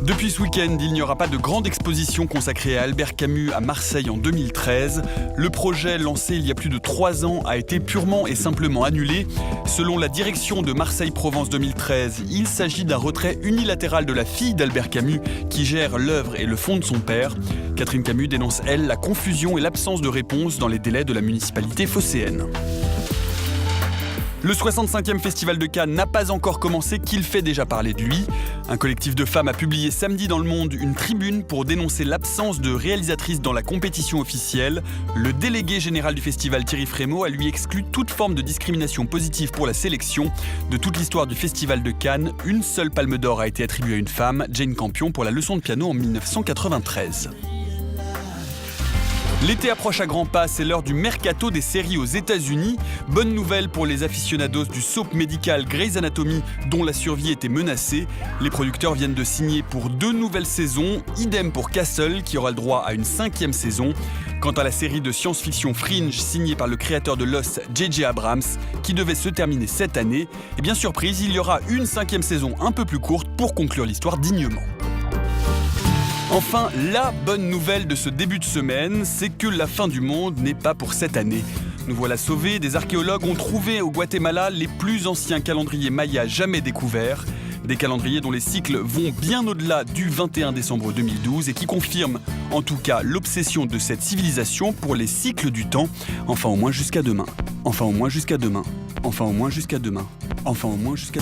Depuis ce week-end, il n'y aura pas de grande exposition consacrée à Albert Camus à Marseille en 2013. Le projet, lancé il y a plus de 3 ans, a été purement et simplement annulé. Selon la direction de Marseille-Provence 2013, il s'agit d'un retrait unilatéral de la fille d'Albert Camus qui gère l'œuvre et le fonds de son père. Catherine Camus dénonce, elle, la confusion et l'absence de réponse dans les délais de la municipalité phocéenne. Le 65e Festival de Cannes n'a pas encore commencé qu'il fait déjà parler de lui. Un collectif de femmes a publié samedi dans Le Monde une tribune pour dénoncer l'absence de réalisatrices dans la compétition officielle. Le délégué général du festival, Thierry Frémaux, a lui exclu toute forme de discrimination positive pour la sélection. De toute l'histoire du Festival de Cannes, une seule palme d'or a été attribuée à une femme, Jane Campion, pour la leçon de piano en 1993. L'été approche à grands pas, c'est l'heure du mercato des séries aux États-Unis. Bonne nouvelle pour les aficionados du soap médical Grey's Anatomy, dont la survie était menacée. Les producteurs viennent de signer pour 2 nouvelles saisons, idem pour Castle, qui aura le droit à une 5e saison. Quant à la série de science-fiction Fringe, signée par le créateur de Lost, J.J. Abrams, qui devait se terminer cette année, et bien surprise, il y aura une 5e saison un peu plus courte pour conclure l'histoire dignement. Enfin, la bonne nouvelle de ce début de semaine, c'est que la fin du monde n'est pas pour cette année. Nous voilà sauvés, des archéologues ont trouvé au Guatemala les plus anciens calendriers mayas jamais découverts. Des calendriers dont les cycles vont bien au-delà du 21 décembre 2012 et qui confirment en tout cas l'obsession de cette civilisation pour les cycles du temps. Enfin au moins jusqu'à demain. Enfin au moins jusqu'à demain. Enfin au moins jusqu'à demain. Enfin au moins jusqu'à...